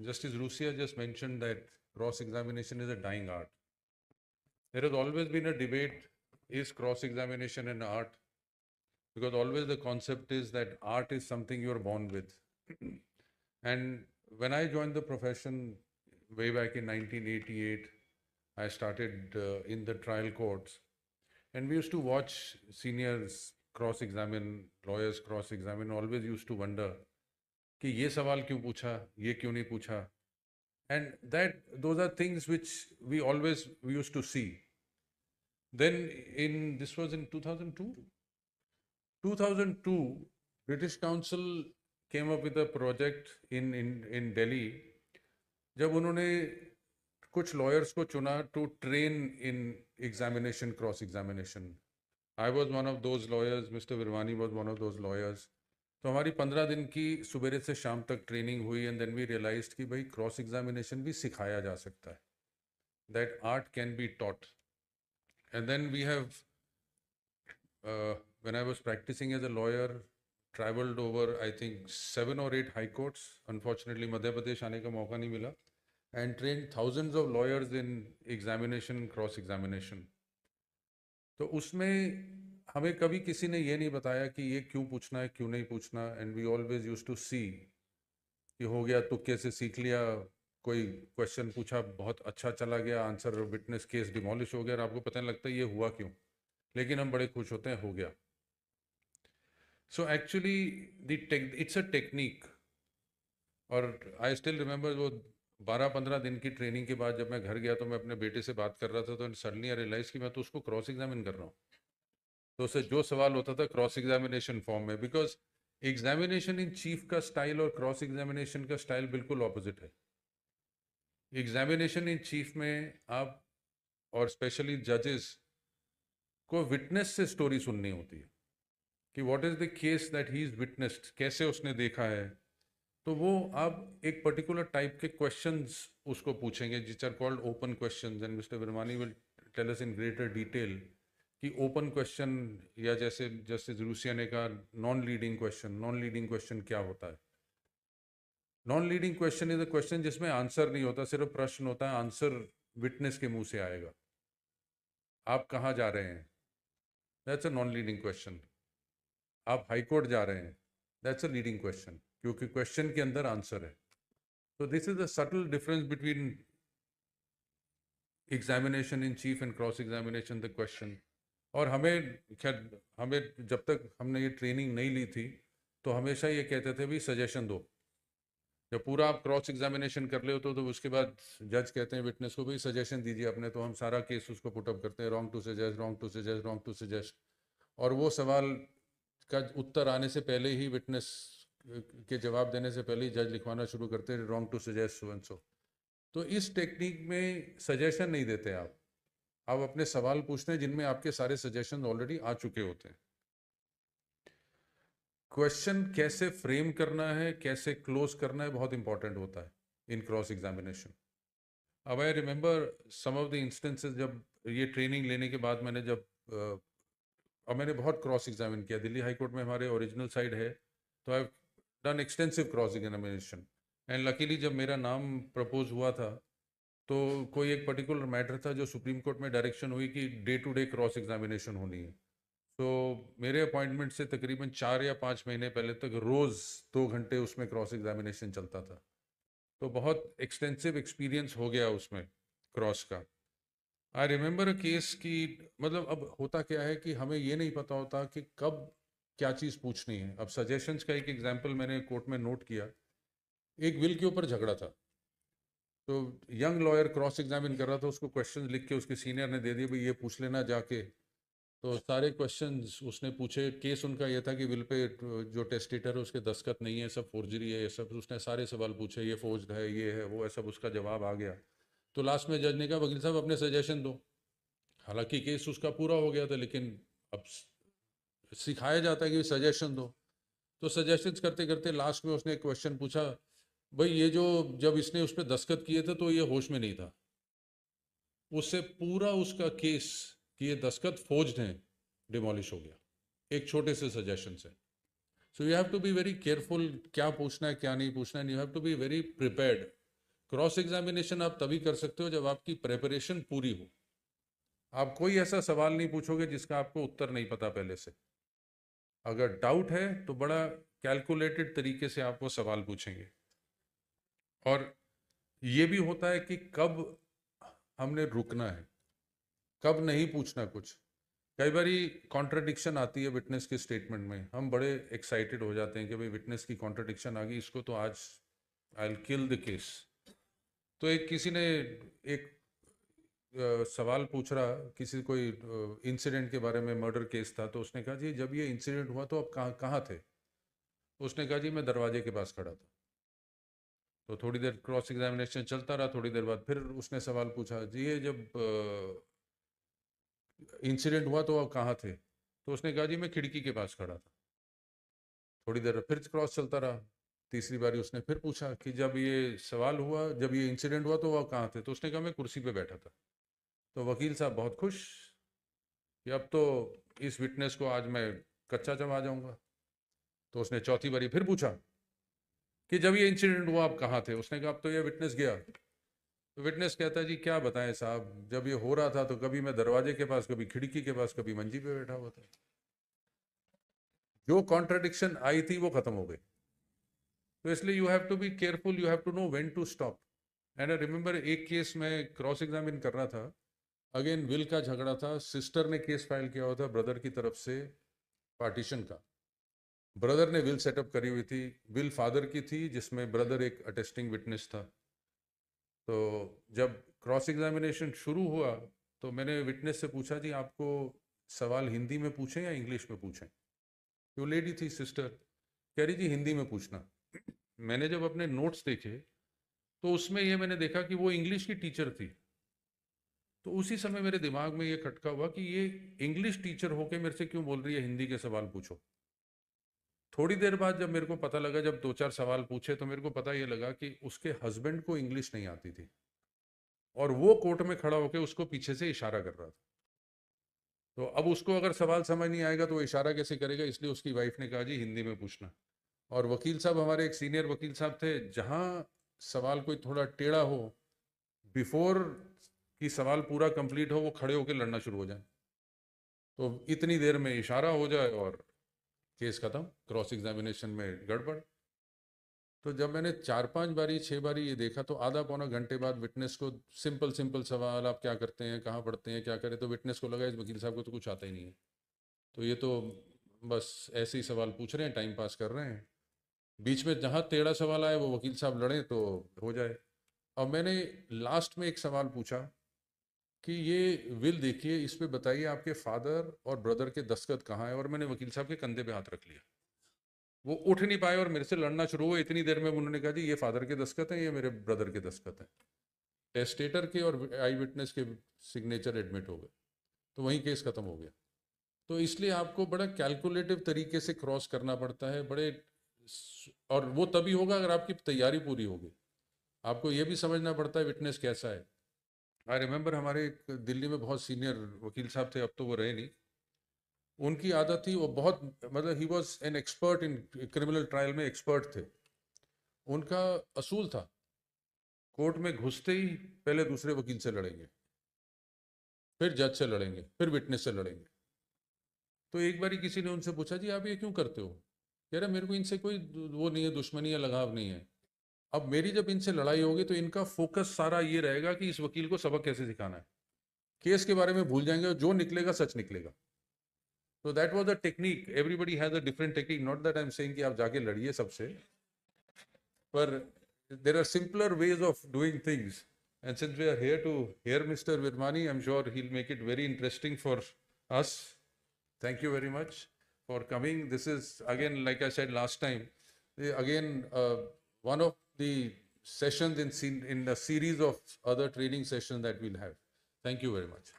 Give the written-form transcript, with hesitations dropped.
Justice Rusia just mentioned that cross-examination is a dying art. There has always been a debate, is cross-examination an art? Because always the concept is that art is something you're born with. And when I joined the profession way back in 1988, I started in the trial courts, and we used to watch seniors cross-examine, lawyers cross-examine, always used to wonder कि ये सवाल क्यों पूछा, ये क्यों नहीं पूछा. And those are things which we used to see. Then this was in 2002. 2002, British Council came up with a project in Delhi, जब उन्होंने कुछ lawyers को चुना to train in examination, cross examination. I was one of those lawyers. Mr. Virwani was one of those lawyers. तो हमारी 15 दिन की सुबह से शाम तक ट्रेनिंग हुई, एंड देन वी रियलाइज्ड कि भाई क्रॉस एग्जामिनेशन भी सिखाया जा सकता है. That art can be taught. And then we have when I was practising as a lawyer, travelled over I think 7 or 8 high courts. Unfortunately Madhya Pradesh आने का मौका नहीं मिला. And train thousands of lawyers in examination, cross examination. तो उसमें हमें कभी किसी ने ये नहीं बताया कि ये क्यों पूछना है, क्यों नहीं पूछना. And we always used to see कि हो गया तुक्के से सीख लिया, कोई क्वेश्चन पूछा, बहुत अच्छा चला गया, आंसर विटनेस केस डिमोलिश हो गया, और आपको पता नहीं लगता ये हुआ क्यों, लेकिन हम बड़े खुश होते हैं हो गया. So actually it's a technique. और आई स्टिल रिमेंबर वो 12-15 दिन की ट्रेनिंग के बाद जब मैं घर गया तो मैं अपने बेटे से बात कर रहा था, तो सडनली आई रियलाइज कि मैं तो उसको क्रॉस एग्जामिन कर रहा हूँ. तो उससे जो सवाल होता था क्रॉस एग्जामिनेशन फॉर्म में, बिकॉज एग्जामिनेशन इन चीफ का स्टाइल और क्रॉस एग्जामिनेशन का स्टाइल बिल्कुल ऑपोजिट है. एग्जामिनेशन इन चीफ में आप और स्पेशली जजेस को विटनेस से स्टोरी सुननी होती है कि what is the case that he is witnessed, कैसे उसने देखा है. तो वो आप एक पर्टिकुलर टाइप के क्वेश्चंस उसको पूछेंगे, which are called open questions. And mister Virmani will tell us in greater detail कि ओपन क्वेश्चन, या जैसे जस्टिस रूसिया ने कहा non leading question. Non leading question क्या होता है? Non leading question is a question जिसमें आंसर नहीं होता, सिर्फ प्रश्न होता है, आंसर विटनेस के मुंह से आएगा. आप कहाँ जा रहे हैं? That's a non leading question. आप हाई कोर्ट जा रहे हैं? दैट्स अ लीडिंग क्वेश्चन, क्योंकि क्वेश्चन के अंदर आंसर है. तो this is a subtle difference between examination in cheap and cross examination the question. और हमें जब तक हमने ये ट्रेनिंग नहीं ली थी तो हमेशा ये कहते थे भी सजेशन दो. जब पूरा आप क्रॉस एग्जामिनेशन कर ले हो तो उसके बाद जज कहते हैं विटनेस को भी सजेशन दीजिए अपने, तो हम सारा केस उसको पुटअप करते हैं, wrong to suggest, wrong to suggest, wrong to suggest. और वो सवाल का उत्तर आने से पहले ही, विटनेस के जवाब देने से पहले ही जज लिखवाना शुरू करते हैं wrong to suggest so and so. तो इस टेक्निक में सजेशन नहीं देते आप अपने सवाल पूछते हैं जिनमें आपके सारे सजेशन ऑलरेडी आ चुके होते हैं. क्वेश्चन कैसे फ्रेम करना है, कैसे क्लोज करना है, बहुत इंपॉर्टेंट होता है इन क्रॉस एग्जामिनेशन. अब I remember some of the instances, जब ये ट्रेनिंग लेने के बाद मैंने बहुत क्रॉस एग्जामिन किया. दिल्ली हाई कोर्ट में हमारे ओरिजिनल साइड है, तो I done extensive cross examination. And luckily जब मेरा नाम प्रपोज हुआ था तो कोई एक पर्टिकुलर मैटर था जो सुप्रीम कोर्ट में डायरेक्शन हुई कि day to day cross examination होनी है. तो मेरे अपॉइंटमेंट से तकरीबन 4 या 5 महीने पहले तक रोज़ 2 घंटे उसमें क्रॉस एग्जामिनेशन चलता था. तो बहुत एक्सटेंसिव एक्सपीरियंस हो गया उसमें क्रॉस का. आई रिमेंबर अ केस की, मतलब अब होता क्या है कि हमें ये नहीं पता होता कि कब क्या चीज़ पूछनी है. अब सजेशंस का एक एग्जाम्पल मैंने कोर्ट में नोट किया. एक विल के ऊपर झगड़ा था, तो यंग लॉयर क्रॉस एग्जामिन कर रहा था, उसको क्वेश्चन लिख के उसके सीनियर ने दे दिए, भाई ये पूछ लेना जाके. तो सारे क्वेश्चंस उसने पूछे. केस उनका ये था कि विल पे जो टेस्टेटर है उसके दस्तखत नहीं है, सब फोर्जरी है, ये सब. उसने सारे सवाल पूछे, ये फोर्ज्ड है, ये है, वो है, सब उसका जवाब आ गया. तो लास्ट में जज ने कहा वकील साहब अपने सजेशन दो. हालांकि केस उसका पूरा हो गया था, लेकिन अब सिखाया जाता है कि सजेशन दो. तो सजेशन करते करते लास्ट में उसने एक क्वेश्चन पूछा, भाई ये जो जब इसने उस पर दस्तखत किए थे तो ये होश में नहीं था. उससे पूरा उसका केस कि ये दस्तखत फोर्ज्ड हैं डिमोलिश हो गया एक छोटे से सजेशन से. So you have to be very careful क्या पूछना है क्या नहीं पूछना है. You have to be very prepared cross examination आप तभी कर सकते हो जब आपकी प्रेपरेशन पूरी हो। आप कोई ऐसा सवाल नहीं पूछोगे जिसका आपको उत्तर नहीं पता पहले से। अगर डाउट है तो बड़ा कैलकुलेटेड तरीके से आप वो सवाल पूछेंगे। और ये भी होता है कि कब हमने रुकना है, कब नहीं पूछना कुछ। कई बार कॉन्ट्रडिक्शन आती है विटनेस के स्टेटमेंट में, हम बड़े एक्साइटेड हो जाते हैं कि भाई विटनेस की कॉन्ट्रडिक्शन आ गई, इसको तो आज I will kill the case. तो एक किसी ने एक सवाल पूछ रहा, किसी कोई इंसिडेंट के बारे में, मर्डर केस था, तो उसने कहा जी जब ये इंसिडेंट हुआ तो आप कहाँ कहाँ थे? तो उसने कहा जी मैं दरवाजे के पास खड़ा था। तो थोड़ी देर क्रॉस एग्जामिनेशन चलता रहा, थोड़ी देर बाद फिर उसने सवाल पूछा जी ये जब इंसिडेंट हुआ तो आप कहाँ थे? तो उसने कहा जी मैं खिड़की के पास खड़ा था। थोड़ी देर फिर क्रॉस चलता रहा, तीसरी बारी उसने फिर पूछा कि जब ये सवाल हुआ, जब ये इंसिडेंट हुआ तो आप कहाँ थे? तो उसने कहा मैं कुर्सी पे बैठा था। तो वकील साहब बहुत खुश कि अब तो इस विटनेस को आज मैं कच्चा जमा जाऊंगा। तो उसने चौथी बारी फिर पूछा कि जब ये इंसिडेंट हुआ आप कहाँ थे? उसने कहा अब तो ये विटनेस गया। तो विटनेस कहता है जी क्या बताएं साहब, जब ये हो रहा था तो कभी मैं दरवाजे के पास, कभी खिड़की के पास, कभी मंजी पे बैठा हुआ था। जो कॉन्ट्रडिक्शन आई थी वो खत्म हो गई। तो इसलिए you have to be careful, you have to know when to stop. And I remember एक केस में क्रॉस एग्जामिन कर रहा था, अगेन विल का झगड़ा था। सिस्टर ने केस फाइल किया हुआ था ब्रदर की तरफ से पार्टीशन का। ब्रदर ने विल सेटअप करी हुई थी, विल फादर की थी जिसमें ब्रदर एक अटेस्टिंग विटनेस था। तो जब क्रॉस एग्जामिनेशन शुरू हुआ तो मैंने विटनेस से पूछा जी आपको सवाल हिंदी में पूछें या इंग्लिश में पूछें? वो लेडी थी सिस्टर, कह रही जी हिंदी में पूछना। मैंने जब अपने नोट्स देखे तो उसमें ये मैंने देखा कि वो इंग्लिश की टीचर थी। तो उसी समय मेरे दिमाग में ये खटका हुआ कि ये इंग्लिश टीचर होके मेरे से क्यों बोल रही है हिंदी के सवाल पूछो। थोड़ी देर बाद जब मेरे को पता लगा, जब दो चार सवाल पूछे तो मेरे को पता ये लगा कि उसके हस्बैंड को इंग्लिश नहीं आती थी और वो कोर्ट में खड़ा होकर उसको पीछे से इशारा कर रहा था। तो अब उसको अगर सवाल समझ नहीं आएगा तो वो इशारा कैसे करेगा, इसलिए उसकी वाइफ ने कहा जी हिंदी में पूछना। और वकील साहब, हमारे एक सीनियर वकील साहब थे, जहां सवाल कोई थोड़ा टेढ़ा हो, बिफोर कि सवाल पूरा कंप्लीट हो वो खड़े होकर लड़ना शुरू हो जाए, तो इतनी देर में इशारा हो जाए और केस खत्म, क्रॉस एग्जामिनेशन में गड़बड़। तो जब मैंने 4-5 बारी 6 बारी ये देखा तो आधा पौना घंटे बाद विटनेस को सिंपल सिंपल सवाल, आप क्या करते हैं, कहाँ पढ़ते हैं, क्या करें, तो विटनेस को लगा इस वकील साहब को तो कुछ आता ही नहीं है, तो ये तो बस ऐसे ही सवाल पूछ रहे हैं, टाइम पास कर रहे हैं। बीच में जहाँ टेढ़ा सवाल आए वो वकील साहब लड़ें तो हो जाए। अब मैंने लास्ट में एक सवाल पूछा कि ये विल देखिए, इस पे बताइए आपके फादर और ब्रदर के दस्तखत कहाँ है, और मैंने वकील साहब के कंधे पे हाथ रख लिया। वो उठ नहीं पाए और मेरे से लड़ना शुरू हुआ। इतनी देर में उन्होंने कहा जी ये फादर के दस्तखत हैं, ये मेरे ब्रदर के दस्तखत हैं। टेस्टेटर के और आई विटनेस के सिग्नेचर एडमिट हो गए, तो वहीं केस खत्म हो गया। तो इसलिए आपको बड़ा कैलकुलेटिव तरीके से क्रॉस करना पड़ता है, और वो तभी होगा अगर आपकी तैयारी पूरी होगी। आपको ये भी समझना पड़ता है विटनेस कैसा है। आई रिमेंबर हमारे एक दिल्ली में बहुत सीनियर वकील साहब थे, अब तो वो रहे नहीं। उनकी आदत थी, वो बहुत, मतलब he was an expert in criminal trial में, एक्सपर्ट थे। उनका असूल था कोर्ट में घुसते ही पहले दूसरे वकील से लड़ेंगे, फिर जज से लड़ेंगे, फिर विटनेस से लड़ेंगे। तो एक बारी किसी ने उनसे पूछा जी आप ये क्यों करते हो? कह रहे मेरे को इनसे कोई वो नहीं है, दुश्मनी या लगाव नहीं है। अब मेरी जब इनसे लड़ाई होगी तो इनका फोकस सारा ये रहेगा कि इस वकील को सबक कैसे सिखाना है। केस के बारे में भूल जाएंगे और जो निकलेगा सच निकलेगा। तो that was the technique. Everybody has a different technique, not that I am saying कि आप जाके लड़िए सबसे, पर there are simpler ways of doing things. And since we are here to hear Mr. Virmani, I'm sure he'll make it very interesting for us. Thank you very much for coming. This is, again, like I said last time, again, one of the sessions in a series of other training sessions that we'll have. Thank you very much.